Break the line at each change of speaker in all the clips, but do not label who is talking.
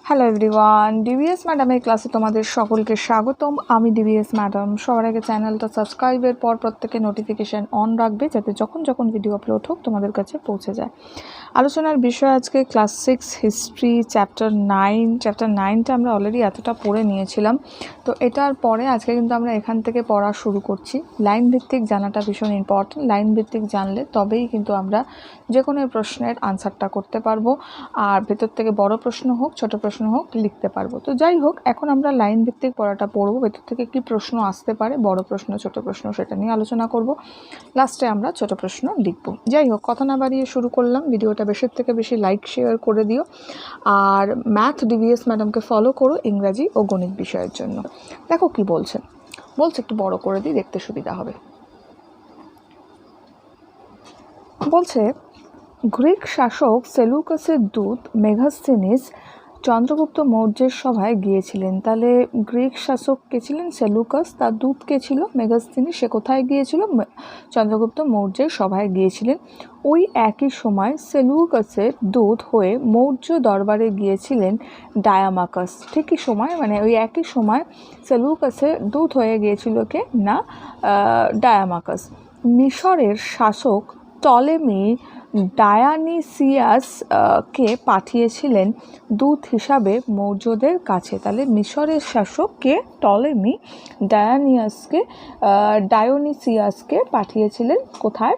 Hello everyone, DVS ম্যাডামের ক্লাসে তোমাদের সকলকে স্বাগতম। আমি ডিভিএস ম্যাডাম। সবার আগে চ্যানেলটা সাবস্ক্রাইবের পর প্রত্যেকে নোটিফিকেশান অন রাখবে, যাতে যখন ভিডিও আপলোড হোক তোমাদের কাছে পৌঁছে যায়। আলোচনার বিষয় আজকে ক্লাস 6 হিস্ট্রি চ্যাপ্টার 9। চ্যাপ্টার 9টা আমরা অলরেডি এতটা পড়ে নিয়েছিলাম, তো এটার পরে আজকে কিন্তু আমরা এখান থেকে পড়া শুরু করছি। লাইন ভিত্তিক জানাটা ভীষণ ইম্পর্টেন্ট। লাইন ভিত্তিক জানলে তবেই কিন্তু আমরা যে কোনো প্রশ্নের আনসারটা করতে পারবো, আর ভেতর থেকে বড় প্রশ্ন হোক ছোট প্রশ্ন হোক লিখতে পারবো। তো যাই হোক, এখন আমরা লাইন ভিত্তিক পড়াটা পড়বো। ভেতর থেকে কি প্রশ্ন আসতে পারে, বড় প্রশ্ন ছোট প্রশ্ন, সেটা নিয়ে আলোচনা করব। লাস্টে আমরা ছোট প্রশ্ন লিখব। যাই হোক, কথা না বাড়িয়ে শুরু করলাম। ভিডিওটা বেশির থেকে বেশি লাইক শেয়ার করে দিও, আর ম্যাথ ডিভিএস ম্যাডামকে ফলো করো ইংরাজি ও গণিত বিষয়ের জন্য। দেখো কি বলছে একটু বড় করে দিই, দেখতে সুবিধা হবে। বলছে, গ্রিক শাসক সেলুকাসের দূত মেগাস্থেনিস চন্দ্রগুপ্ত মৌর্যের সভায় গিয়েছিলেন। তাহলে গ্রিক শাসক কে ছিলেন? সেলুকাস। তার দূত কে ছিল? মেগাস্থেনিস। সে কোথায় গিয়েছিল? চন্দ্রগুপ্ত মৌর্যের সভায় গিয়েছিলেন। ওই একই সময় সেলুকাসের দূত হয়ে মৌর্য দরবারে গিয়েছিলেন ডায়ামাকাস। ঠিকই সময়, মানে ওই একই সময় সেলুকাসের দূত হয়ে গিয়েছিল কে না? ডায়ামাকাস। মিশরের শাসক টলেমি ডায়ানিসিয়াস কে পাঠিয়েছিলেন দূত হিসাবে মৌর্যদের কাছে। তাহলে মিশরের শাসক কে? টলেমি ডায়োনিসিয়াসকে পাঠিয়েছিলেন কোথায়?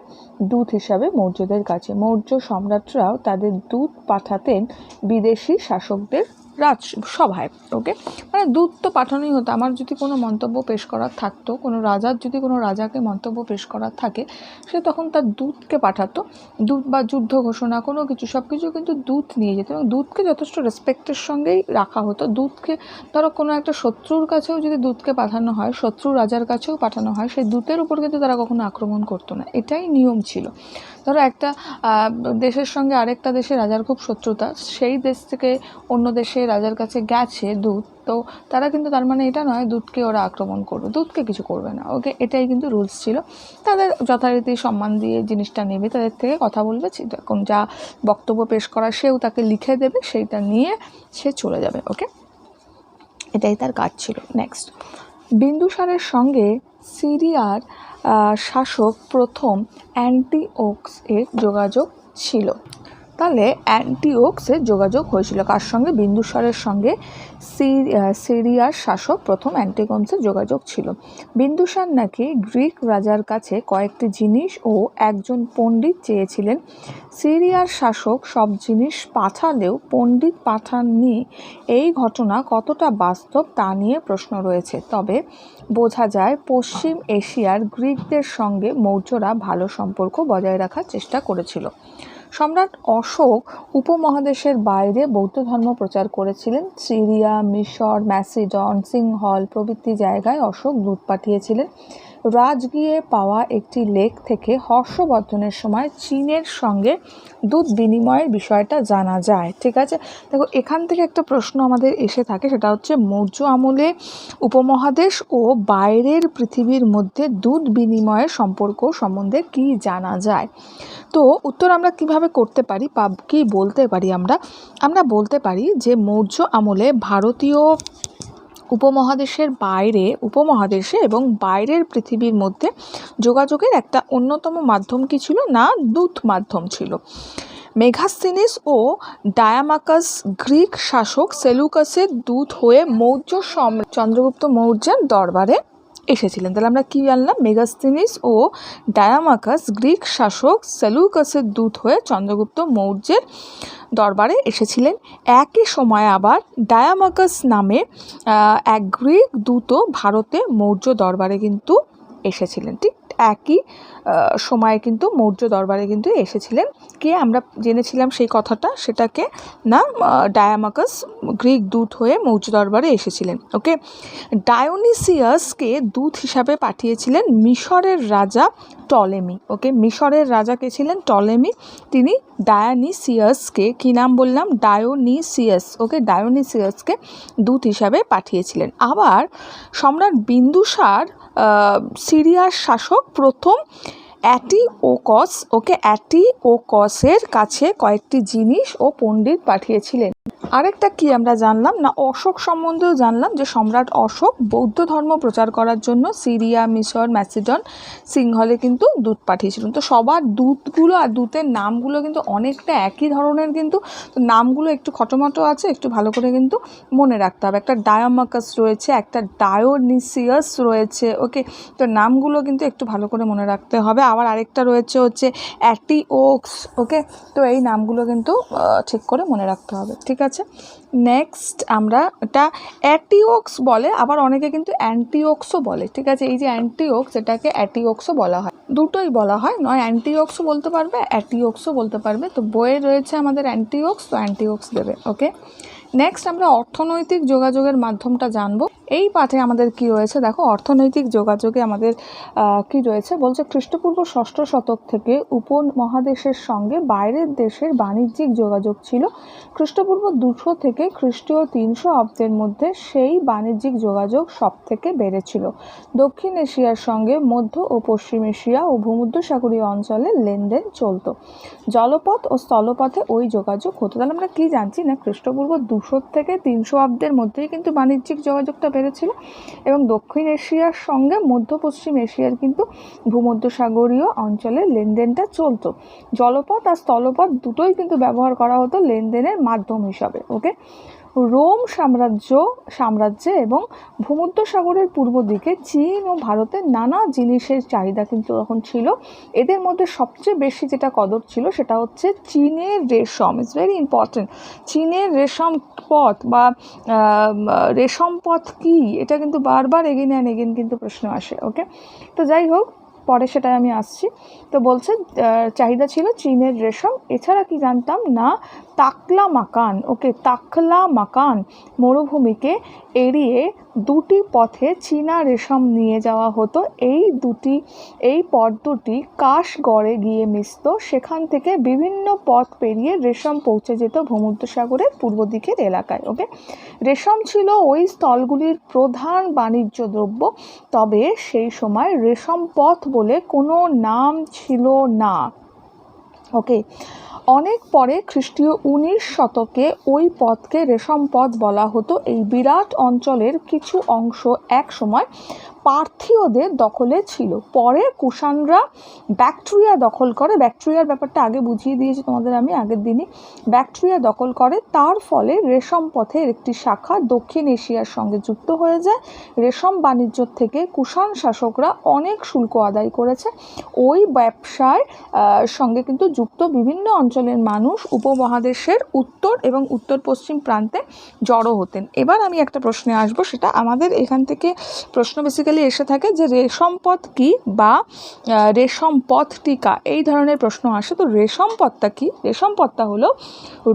দূত হিসাবে মৌর্যদের কাছে। মৌর্য সম্রাটরাও তাদের দূত পাঠাতেন বিদেশি শাসকদের রাজসভায়। ওকে, মানে দূত তো পাঠানোই হতো। আমার যদি কোনো মন্তব্য পেশ করার থাকতো, কোনো রাজার যদি কোনো রাজাকে মন্তব্য পেশ করার থাকে, সে তখন তার দূতকে পাঠাতো। দূত বা যুদ্ধ ঘোষণা কোনো কিছু, সব কিছু কিন্তু দূত নিয়ে যেত, এবং দূতকে যথেষ্ট রেসপেক্টের সঙ্গেই রাখা হতো। দূতকে ধরো কোনো একটা শত্রুর কাছেও যদি দূতকে পাঠানো হয়, শত্রু রাজার কাছেও পাঠানো হয়, সেই দূতের উপর কিন্তু তারা কখনো আক্রমণ করতো না। এটাই নিয়ম ছিল। ধরো একটা দেশের সঙ্গে আরেকটা দেশের রাজার খুব শত্রুতা, সেই দেশ থেকে অন্য দেশে রাজার কাছে গেছে দূত, তো তারা কিন্তু, তার মানে এটা নয় দূতকে ওরা আক্রমণ করবে, দূতকে কিছু করবে না। ওকে, এটাই কিন্তু রুলস ছিল। তাদের যথারীতি সম্মান দিয়ে জিনিসটা নেবে, তাদের থেকে কথা বলবে, যখন যা বক্তব্য পেশ করা সেও তাকে লিখে দেবে, সেইটা নিয়ে সে চলে যাবে। ওকে, এটাই তার কাজ ছিল। নেক্সট, বিন্দুসারের সঙ্গে সিরিয়ার শাসক প্রথম অ্যান্টিওকস এর যোগাযোগ ছিল। তাহলে অ্যান্টিওকসের যোগাযোগ হয়েছিল কার সঙ্গে? বিন্দুসারের সঙ্গে সিরিয়ার শাসক প্রথম অ্যান্টিওকসের যোগাযোগ ছিল। বিন্দুসার নাকি গ্রিক রাজার কাছে কয়েকটি জিনিস ও একজন পণ্ডিত চেয়েছিলেন। সিরিয়ার শাসক সব জিনিস পাঠালেও পণ্ডিত পাঠাননি। এই ঘটনা কতটা বাস্তব তা নিয়ে প্রশ্ন রয়েছে। তবে বোঝা যায় পশ্চিম এশিয়ার গ্রিকদের সঙ্গে মৌর্যরা ভালো সম্পর্ক বজায় রাখার চেষ্টা করেছিল। সম্রাট অশোক উপমহাদেশের বাইরে বৌদ্ধ ধর্ম প্রচার করেছিলেন। সিরিয়া, মিশর, ম্যাসিডন, সিংহল প্রভৃতি জায়গায় অশোক দূত পাঠিয়েছিলেন। রাজগীয়ে পাওয়া একটি লেখ থেকে হর্ষবর্ধনের সময় চীনের সঙ্গে দূত বিনিময়ের বিষয়টা জানা যায়। ঠিক আছে, দেখো এখান থেকে একটা প্রশ্ন আমাদের এসে থাকে, সেটা হচ্ছে মৌর্য আমলে উপমহাদেশ ও বাইরের পৃথিবীর মধ্যে দূত বিনিময়ের সম্পর্ক সম্বন্ধে কি জানা যায়। তো উত্তর আমরা কিভাবে করতে পারি বা কি বলতে পারি? আমরা বলতে পারি যে মৌর্য আমলে ভারতীয় উপমহাদেশে এবং বাইরের পৃথিবীর মধ্যে যোগাযোগের একটা অন্যতম মাধ্যম কি ছিল না? দূত মাধ্যম ছিল। মেগাস্থেনিস ও ডায়ামাকাস গ্রিক শাসক সেলুকাসের দূত হয়ে মৌর্য সম্রাট চন্দ্রগুপ্ত মৌর্যের দরবারে এসেছিলেন। তাহলে আমরা কি জানলাম? মেগাস্থেনিস ও ডায়ামাকাস গ্রিক শাসক সেলুকাসের দূত হয়ে চন্দ্রগুপ্ত মৌর্যের দরবারে এসেছিলেন। একই সময় আবার ডায়ামাকাস নামে এক গ্রিক দূতও ভারতে মৌর্য দরবারে কিন্তু এসেছিলেন। ঠিক একই সময়ে কিন্তু মৌর্য দরবারে কিন্তু এসেছিলেন। কে? আমরা জেনেছিলাম সেই কথাটা, সেটাকে না ডায়ামাকাস গ্রিক দূত হয়ে মৌর্য দরবারে এসেছিলেন। ওকে, ডায়োনিসিয়াসকে দূত হিসাবে পাঠিয়েছিলেন মিশরের রাজা টলেমি। ওকে, মিশরের রাজা কে ছিলেন? টলেমি। তিনি ডায়োনিসিয়াসকে, কি নাম বললাম? ডায়োনিসিয়াস। ওকে, ডায়োনিসিয়াসকে দূত হিসাবে পাঠিয়েছিলেন। আবার সম্রাট বিন্দুসার সিরিয়ার শাসক প্রথম অ্যান্টিওকস, ওকে, অ্যান্টিওকসের কাছে কয়েকটি জিনিস ও পণ্ডিত পাঠিয়েছিলেন। আরেকটা কি আমরা জানলাম না, অশোক সম্বন্ধেও জানলাম যে সম্রাট অশোক বৌদ্ধ ধর্ম প্রচার করার জন্য সিরিয়া, মিশর, ম্যাসিডন, সিংহলে কিন্তু দূত পাঠিয়েছিলেন। তো সবার দূতগুলো আর দূতের নামগুলো কিন্তু অনেকটা একই ধরনের, কিন্তু নামগুলো একটু খটোমটো আছে, একটু ভালো করে কিন্তু মনে রাখতে হবে। একটা ডায়োমাকাস রয়েছে, একটা ডায়োনিসিয়াস রয়েছে, ওকে, তো নামগুলো কিন্তু একটু ভালো করে মনে রাখতে হবে। আবার আরেকটা রয়েছে হচ্ছে অ্যান্টিওকস, ওকে, তো এই নামগুলো কিন্তু ঠিক করে মনে রাখতে হবে, ঠিক আছে। নেক্সট আমরা এটা অ্যান্টিওকস বলে, আবার অনেকে কিন্তু অ্যান্টিওক্সও বলে, ঠিক আছে। এই যে অ্যান্টিওক্স, এটাকে অ্যান্টিওক্সও বলা হয়, দুটোই বলা হয়, নয় অ্যান্টিওক্সও বলতে পারবে, অ্যান্টিওক্সও বলতে পারবে। তো বইয়ে রয়েছে আমাদের অ্যান্টিওক্স, তো অ্যান্টিওক্স দেবে, ওকে। নেক্সট আমরা অর্থনৈতিক যোগাযোগের মাধ্যমটা জানবো। এই পাঠে আমাদের কি রয়েছে দেখো, অর্থনৈতিক যোগাযোগে আমাদের কি রয়েছে বলছে, খ্রিস্টপূর্ব 6ষ্ঠ শতক থেকে উপমহাদেশের সঙ্গে বাইরের দেশের বাণিজ্যিক যোগাযোগ ছিল। খ্রিস্টপূর্ব 200 থেকে খ্রিস্টীয় 300 অব্দের মধ্যে সেই বাণিজ্যিক যোগাযোগ সব থেকে বেড়েছিল। দক্ষিণ এশিয়ার সঙ্গে মধ্য ও পশ্চিম এশিয়া ও ভূমধ্যসাগরীয় অঞ্চলে লেনদেন চলত। জলপথ ও স্থলপথে ওই যোগাযোগ হতো। তাহলে আমরা কি জানছি না, খ্রিস্টপূর্ব 200 থেকে 300 অব্দের মধ্যেই কিন্তু বাণিজ্যিক যোগাযোগটা বেড়েছিল, এবং দক্ষিণ এশিয়ার সঙ্গে মধ্য পশ্চিম এশিয়ার কিন্তু ভূমধ্যসাগরীয় অঞ্চলে লেনদেনটা চলতো। জলপথ আর স্থলপথ দুটোই কিন্তু ব্যবহার করা হতো লেনদেনের মাধ্যম হিসাবে, ওকে। রোম সাম্রাজ্যে এবং ভূমধ্যসাগরের পূর্ব দিকে চীন ও ভারতের নানা জিনিসের চাহিদা কিন্তু তখন ছিল। এদের মধ্যে সবচেয়ে বেশি যেটা কদর ছিল সেটা হচ্ছে চীনের রেশম। It's very important. চীনের রেশম পথ বা রেশম পথ কি, এটা কিন্তু বারবার এগেন অ্যান্ড এগেন কিন্তু প্রশ্ন আসে, ওকে। তো যাই হোক, পরে সেটাই আমি আসছি। তো বলছে চাহিদা ছিল চীনের রেশম। এছাড়া কি জানতাম না, তাকলামাকান, ওকে, তাকলামাকান মরুভূমিকে এড়িয়ে দুটি পথে চীনা রেশম নিয়ে যাওয়া হতো। এই পথ দুটি কাশগড়ে গিয়ে মিশত। সেখান থেকে বিভিন্ন পথ পেরিয়ে রেশম পৌঁছে যেত ভূমধ্যসাগরের পূর্ব দিকের এলাকায়, ওকে। রেশম ছিল ওই স্থলগুলির প্রধান বাণিজ্য দ্রব্য, তবে সেই সময় রেশম পথ বলে কোনো নাম ছিল না, ওকে। অনেক পরে খ্রিস্টীয় 19 শতকে ওই পথকে রেশম পথ বলা হতো। এই বিরাট অঞ্চলের কিছু অংশ এক সময় পার্থীয়দের দখলে ছিল। পরে কুষাণরা ব্যাকট্রিয়া দখল করে, ব্যাকট্রিয়ার ব্যাপারটা আগে বুঝিয়ে দিয়েছি তোমাদের আমি আগের দিনই, ব্যাকট্রিয়া দখল করে। তার ফলে রেশম পথের একটি শাখা দক্ষিণ এশিয়ার সঙ্গে যুক্ত হয়ে যায়। রেশম বাণিজ্য থেকে কুষাণ শাসকরা অনেক শুল্ক আদায় করেছে। ওই ব্যবসার সঙ্গে কিন্তু যুক্ত বিভিন্ন অঞ্চলের মানুষ উপমহাদেশের উত্তর এবং উত্তর পশ্চিম প্রান্তে জড়ো হতেন। এবার আমি একটা প্রশ্নে আসবো, সেটা আমাদের এখান থেকে প্রশ্ন বেসিক্যালি এসে থাকে যে রেশম পথ কি বা রেশম পথটিকা, এই ধরনের প্রশ্ন আসে। তো রেশম পথটা কি? রেশম পথটা হলো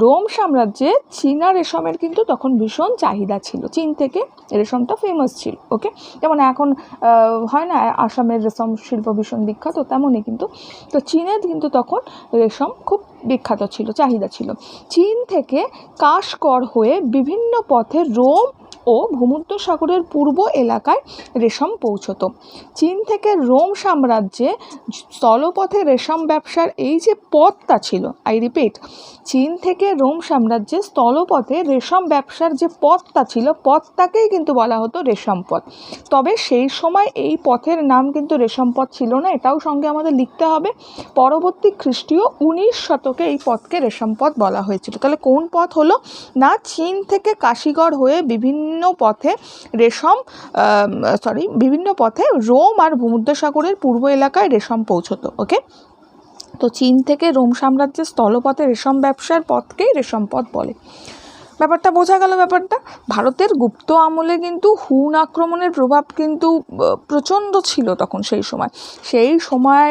রোম সাম্রাজ্যে চীনা রেশমের কিন্তু তখন ভীষণ চাহিদা ছিল। চীন থেকে রেশমটা ফেমাস ছিল, ওকে। যেমন এখন হয় না আসামের রেশম শিল্প ভীষণ বিখ্যাত, তেমনই কিন্তু তো চীনের কিন্তু তখন রেশম খুব বিখ্যাত ছিল, চাহিদা ছিল। চীন থেকে কাশগড় হয়ে বিভিন্ন পথে রোম ও ভূমধ্যসাগরের পূর্ব এলাকায় রেশম পৌঁছত। চীন থেকে রোম সাম্রাজ্যে স্থলপথে রেশম ব্যবসার এই যে পথটা ছিল, আই রিপিট, চীন থেকে রোম সাম্রাজ্যে স্থলপথে রেশম ব্যবসার যে পথটা ছিল, পথটাকেই কিন্তু বলা হতো রেশম পথ। তবে সেই সময় এই পথের নাম কিন্তু রেশম পথ ছিল না, এটাও সঙ্গে আমাদের লিখতে হবে। পরবর্তী খ্রিস্টীয় 19 শতকে এই পথকে রেশম পথ বলা হয়েছিল। তাহলে কোন পথ হলো না, চীন থেকে কাশীগড় হয়ে বিভিন্ন পথে বিভিন্ন পথে রোম আর ভূমধ্যসাগরের পূর্ব এলাকায় রেশম পৌঁছতো, ওকে। তো চীন থেকে রোম সাম্রাজ্যের স্থলপথে রেশম ব্যবসার পথকেই রেশম পথ বলে। ব্যাপারটা বোঝা গেল। ব্যাপারটা ভারতের গুপ্ত আমলে কিন্তু হুন আক্রমণের প্রভাব কিন্তু প্রচণ্ড ছিল তখন। সেই সময়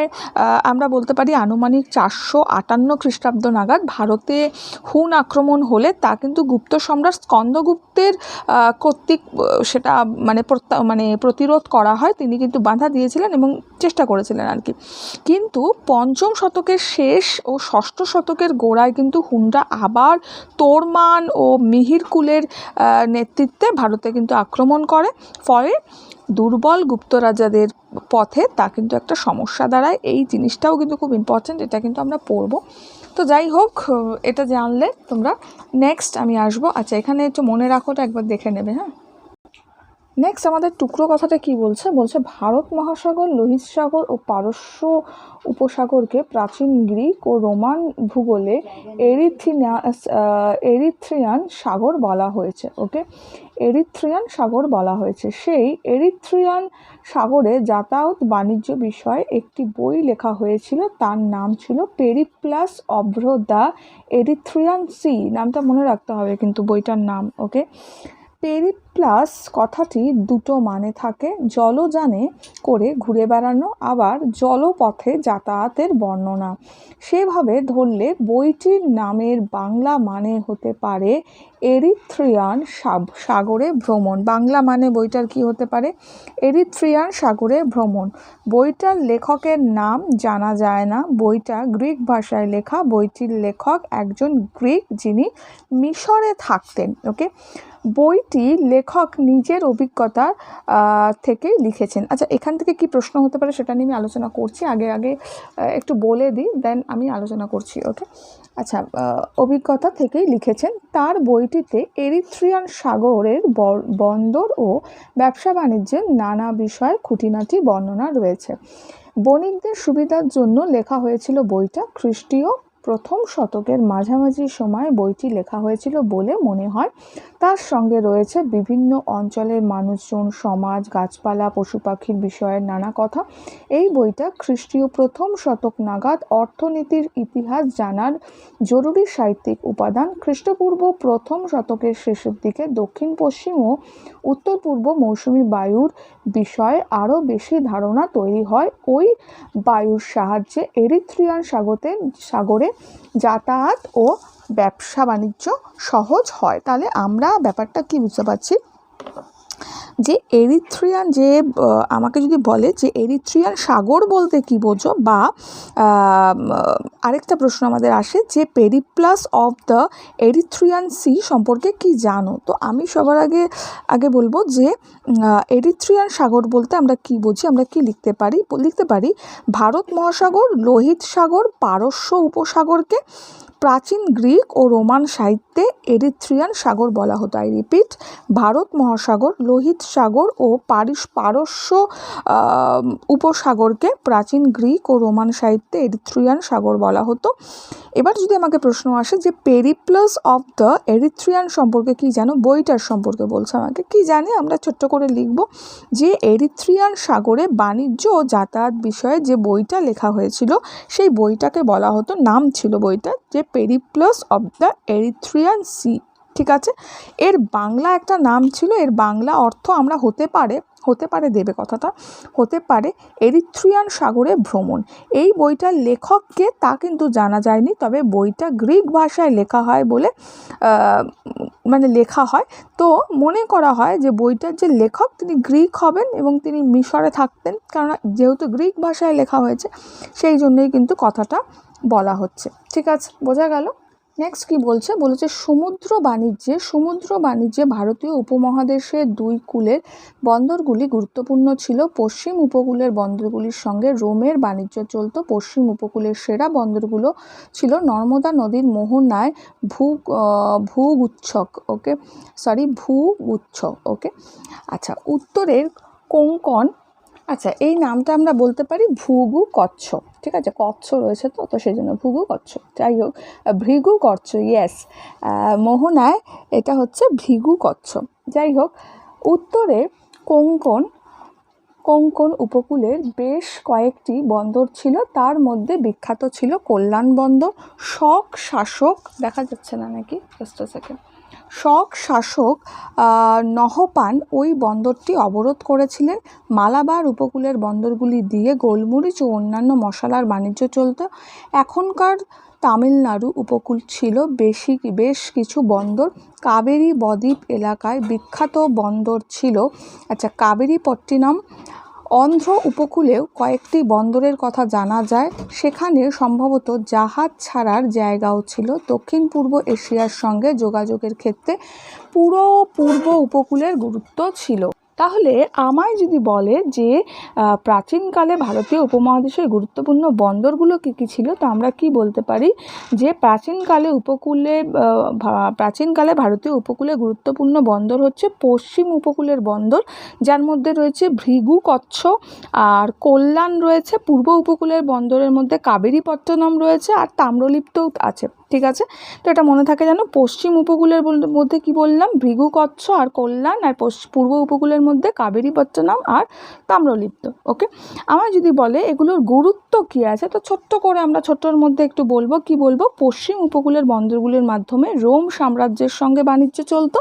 আমরা বলতে পারি আনুমানিক 458 খ্রিস্টাব্দ নাগাদ ভারতে হুন আক্রমণ হলে তা কিন্তু গুপ্ত সম্রাট স্কন্দগুপ্তের কর্তৃক সেটা প্রতিরোধ করা হয়। তিনি কিন্তু বাধা দিয়েছিলেন এবং চেষ্টা করেছিলেন আর কি। কিন্তু 5ম শতকের শেষ ও 6ষ্ঠ শতকের গোড়ায় কিন্তু হুনরা আবার তোরমান ও মিহিরকুলের নেতৃত্বে ভারতে কিন্তু আক্রমণ করে, ফলে দুর্বল গুপ্ত রাজাদের পথে তা কিন্তু একটা সমস্যা দাঁড়ায়। এই জিনিসটাও কিন্তু খুব ইম্পর্ট্যান্ট, এটা কিন্তু আমরা পড়বো। তো যাই হোক, এটা জানলে তোমরা। নেক্সট আমি আসবো, আচ্ছা এখানে একটু মনে রাখোটা একবার দেখে নেবে। হ্যাঁ, নেক্সট আমাদের টুকরো কথাটা কি বলছে, বলছে ভারত মহাসাগর, লোহিত সাগর ও পারস্য উপসাগরকে প্রাচীন গ্রিক ও রোমান ভূগোলে এরিথ্রিয়ান সাগর বলা হয়েছে। ওকে, এরিথ্রিয়ান সাগর বলা হয়েছে। সেই এরিথ্রিয়ান সাগরে যাতায়াত বাণিজ্য বিষয়ে একটি বই লেখা হয়েছিল, তার নাম ছিল Periplus of the Erythraean Sea. নামটা মনে রাখতে হবে কিন্তু বইটার নাম। ওকে, পেরিপ্লাস কথাটি দুটো মানে থাকে, জলযানে করে ঘুরে বেড়ানো, আবার জলপথে যাতায়াতের বর্ণনা। সেভাবে ধরলে বইটির নামের বাংলা মানে হতে পারে এরিথ্রিয়ান সাগরে ভ্রমণ। বাংলা মানে বইটার কি হতে পারে? এরিথ্রিয়ান সাগরে ভ্রমণ। বইটার লেখকের নাম জানা যায় না, বইটা গ্রিক ভাষায় লেখা। বইটির লেখক একজন গ্রিক যিনি মিশরে থাকতেন। ওকে, বইটি লেখক নিজের অভিজ্ঞতা থেকে লিখেছেন। আচ্ছা, এখান থেকে কি প্রশ্ন হতে পারে সেটা নিয়ে আমি আলোচনা করছি। আগে একটু বলে দিই, দেন আমি আলোচনা করছি। ওকে, আচ্ছা, অভিজ্ঞতা থেকেই লিখেছেন। তার বইটিতে এরিথ্রিয়ান সাগরের বন্দর ও ব্যবসা বাণিজ্যের নানা বিষয়ে খুঁটিনাটি বর্ণনা রয়েছে। বণিকদের সুবিধার জন্য লেখা হয়েছিল বইটা। খ্রিস্টীয় প্রথম শতকের মাঝামাঝি সময়ে বইটি লেখা হয়েছিল বলে মনে হয়। তার সঙ্গে রয়েছে বিভিন্ন অঞ্চলের মানুষজন, সমাজ, গাছপালা, পশু পাখির বিষয়ের নানা কথা। এই বইটা খ্রিস্টীয় প্রথম শতক নাগাদ অর্থনীতির ইতিহাস জানার জরুরি সাহিত্যিক উপাদান। খ্রিস্টপূর্ব প্রথম শতকের শেষের দিকে দক্ষিণ পশ্চিম ও উত্তর পূর্ব মৌসুমী বায়ুর বিষয়ে আরও বেশি ধারণা তৈরি হয়। ওই বায়ুর সাহায্যে এরিথ্রিয়ান সাগরে যাতায়াত ও ব্যবসা বাণিজ্য সহজ হয়। তাহলে আমরা ব্যাপারটা কি বুঝতে পারছি, যে এরিথ্রিয়ান, যে আমাকে যদি বলে যে এরিথ্রিয়ান সাগর বলতে কি বোঝো, বা আরেকটা প্রশ্ন আমাদের আসে যে Periplus of the Erythraean Sea সম্পর্কে কি জানো। তো আমি সবার আগে বলবো যে এরিথ্রিয়ান সাগর বলতে আমরা কি বুঝি, আমরা কি লিখতে পারি ভারত মহাসাগর, লোহিত সাগর, পারস্য উপসাগরকে প্রাচীন গ্রিক ও রোমান সাহিত্যে এরিথ্রিয়ান সাগর বলা হতো। আই রিপিট, ভারত মহাসাগর, লোহিত সাগর ও পারস্য উপসাগরকে প্রাচীন গ্রিক ও রোমান সাহিত্যে এরিথ্রিয়ান সাগর বলা হতো। এবার যদি আমাকে প্রশ্ন আসে যে পেরিপ্লাস অফ দ্য এরিথ্রিয়ান সম্পর্কে কি জানো, বইটার সম্পর্কে বলছে আমাকে কি জানি, আমরা ছোট্ট করে লিখব যে এরিথ্রিয়ান সাগরে বাণিজ্য ও যাতায়াত বিষয়ে যে বইটা লেখা হয়েছিল সেই বইটাকে বলা হতো, নাম ছিল বইটা যে Periplus of the Erythraean Sea. ঠিক আছে, এর বাংলা একটা নাম ছিল, এর বাংলা অর্থ আমরা হতে পারে দেবে কথাটা, হতে পারে এরিথ্রিয়ান সাগরে ভ্রমণ। এই বইটার লেখককে তা কিন্তু জানা যায়নি, তবে বইটা গ্রিক ভাষায় লেখা হয় বলে লেখা হয়। তো মনে করা হয় যে বইটার যে লেখক তিনি গ্রিক হবেন এবং তিনি মিশরে থাকতেন, কারণ যেহেতু গ্রিক ভাষায় লেখা হয়েছে সেই জন্যই কিন্তু কথাটা বলা হচ্ছে। ঠিক আছে, বোঝা গেল। নেক্সট কি বলেছে সমুদ্র বাণিজ্যে ভারতীয় উপমহাদেশের দুই কূলের বন্দরগুলি গুরুত্বপূর্ণ ছিল। পশ্চিম উপকূলের বন্দরগুলির সঙ্গে রোমের বাণিজ্য চলত। পশ্চিম উপকূলের সেরা বন্দরগুলো ছিল নর্মদা নদীর মোহনায় ভূগুচ্ছ। ওকে, আচ্ছা, উত্তরের কোঙ্কণ, আচ্ছা এই নামটা আমরা বলতে পারি ভৃগু কচ্ছ। ঠিক আছে, কচ্ছ রয়েছে তো সেই জন্য ভৃগু কচ্ছ। যাই হোক, ভৃগু কচ্ছ, ইয়েস, মোহনায় এটা হচ্ছে ভৃগু কচ্ছ। যাই হোক, উত্তরে কোঙ্কণ উপকূলের বেশ কয়েকটি বন্দর ছিল, তার মধ্যে বিখ্যাত ছিল কল্যাণ বন্দর। শাসক দেখা যাচ্ছে না নাকি, জাস্ট আ সেকেন্ড, শাসক নহপান ওই বন্দরটি অবরোধ করেছিলেন। মালাবার উপকূলের বন্দরগুলি দিয়ে গোলমরিচ ও অন্যান্য মশলার বাণিজ্য চলত। এখনকার তামিলনাড়ু উপকূল ছিল বেশ কিছু বন্দর। কাবেরী বদ্বীপ এলাকায় বিখ্যাত বন্দর ছিল, আচ্ছা, কাবেরীপট্টিনম অন্ধ্র উপকূলেও কয়েকটি বন্দরের কথা জানা যায়, সেখানে সম্ভবত জাহাজ ছাড়ার জায়গাও ছিল। দক্ষিণ পূর্ব এশিয়ার সঙ্গে যোগাযোগের ক্ষেত্রে পুরো পূর্ব উপকূলের গুরুত্ব ছিল। তাহলে আমায় যদি বলে যে প্রাচীনকালে ভারতীয় উপমহাদেশের গুরুত্বপূর্ণ বন্দরগুলো কী কী ছিল, তো আমরা কি বলতে পারি যে প্রাচীনকালে ভারতীয় উপকূলে গুরুত্বপূর্ণ বন্দর হচ্ছে পশ্চিম উপকূলের বন্দর, যার মধ্যে রয়েছে ভৃগু, কচ্ছ আর কল্যাণ রয়েছে। পূর্ব উপকূলের বন্দরের মধ্যে কাবেরীপট্টনম রয়েছে আর তাম্রলিপ্তও আছে। ঠিক আছে, তো এটা মনে থাকে যেন পশ্চিম উপকূলের মধ্যে কি বললাম, ভৃগু, কচ্ছ আর কল্যাণ, আর পূর্ব উপকূলের মধ্যে কাবেরীপট্টনম আর তাম্রলিপ্ত। ওকে, আমার যদি বলে এগুলোর গুরুত্ব কী আছে, তো ছোট্ট করে আমরা ছোট্টর মধ্যে একটু বলবো। কি বলবো, পশ্চিম উপকূলের বন্দরগুলির মাধ্যমে রোম সাম্রাজ্যের সঙ্গে বাণিজ্য চলতো,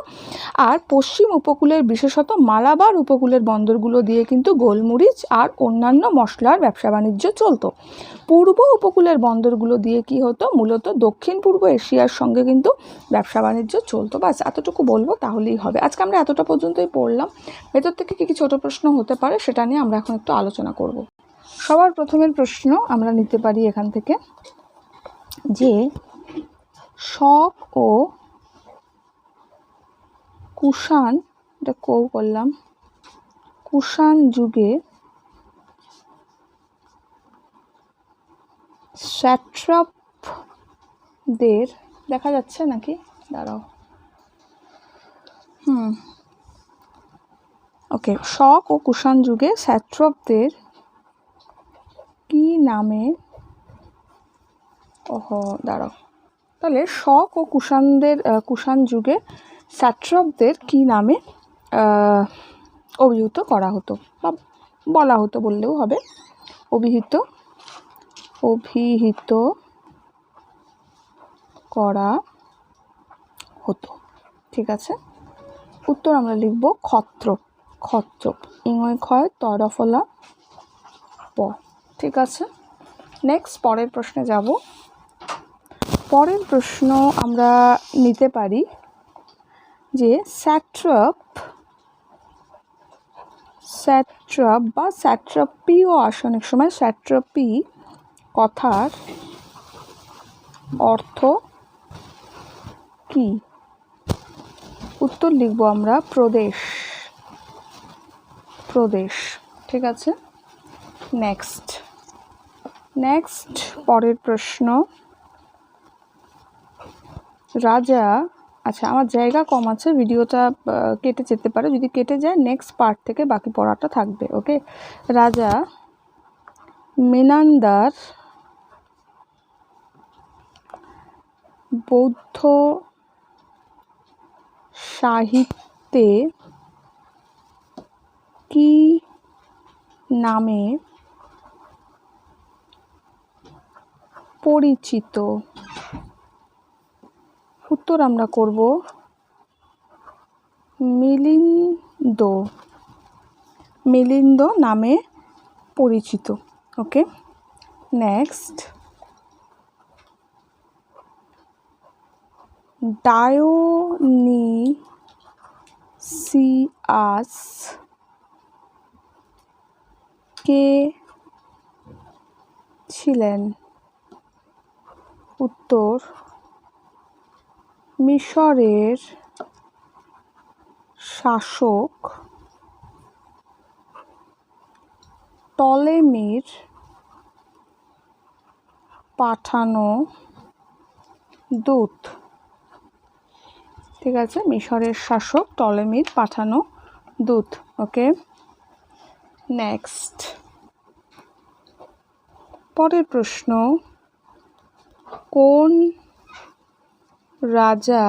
আর পশ্চিম উপকূলের বিশেষত মালাবার উপকূলের বন্দরগুলো দিয়ে কিন্তু গোলমরিচ আর অন্যান্য মশলার ব্যবসা বাণিজ্য চলতো। পূর্ব উপকূলের বন্দরগুলো দিয়ে কি হতো, মূলত দক্ষিণ পূর্ব এশিয়ার সঙ্গে কিন্তু ব্যবসা বাণিজ্য চলতো। বাস এতটুকু বলবো তাহলেই হবে। আজকে আমরা এতটা পর্যন্তই পড়লাম। ভেতর থেকে কী কী ছোটো প্রশ্ন হতে পারে সেটা নিয়ে আমরা এখন একটু আলোচনা করব। সবার প্রথমের প্রশ্ন আমরা নিতে পারি এখান থেকে যে শক ও কুষাণ, এটা করলাম, কুষাণ যুগে স্যাট্রাপদের, দেখা যাচ্ছে নাকি, দাঁড়াও, ওকে, শক ও কুষাণ যুগে স্যাট্রাপদের কি নামে, দাঁড়াও, তাহলে শক ও কুষাণ যুগে স্যাট্রাপদের কি নামে অভিহিত করা হতো বা বলা হতো বললেও হবে। অভিহিত করা হতো। ঠিক আছে, উত্তর আমরা লিখব ক্ষত্রপ। ইংয় ক্ষয় তরফলা প। ঠিক আছে, নেক্সট পরের প্রশ্নে যাব। পরের প্রশ্ন আমরা নিতে পারি যে স্যাট্রাপ বা স্যাট্রাপিও আসে অনেক সময়। স্যাট্রাপি কথার অর্থ কি? উত্তর লিখব আমরা প্রদেশ। ঠিক আছে, নেক্সট পরের প্রশ্ন, রাজা, আচ্ছা আমার জায়গা কম আছে, ভিডিওটা কেটে যেতে পারে, যদি কেটে যায় নেক্সট পার্ট থেকে বাকি পড়াটা থাকবে। ওকে, রাজা মেনান্দার বৌদ্ধ সাহিত্যে কি নামে পরিচিত? উত্তর আমরা করব মিলিন্দ নামে পরিচিত। ওকে, নেক্সট, ডায়োনিসিয়াস কে ছিলেন? উত্তর মিশরের শাসক টলেমির পাঠানো দূত। ঠিক আছে, মিশরের শাসক টলেমির পাঠানো দূত। ওকে, নেক্সট পরের প্রশ্ন, কোন রাজা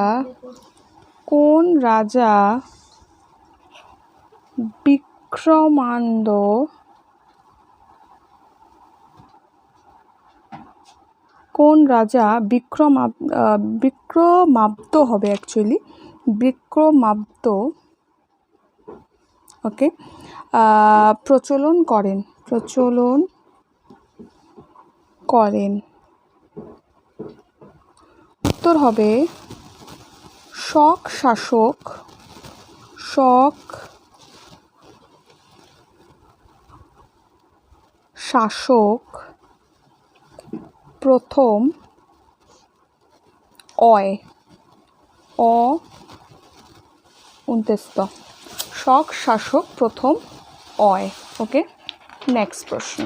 বিক্রমাদ্য হবে অ্যাকচুয়ালি, বিক্রমাদ্য, ওকে, প্রচলন করেন? উত্তর হবে শক শাসক শাসক প্রথম অয় অ উন্তেস্ত শক শাসক প্রথম অয়। ওকে, নেক্সট প্রশ্ন।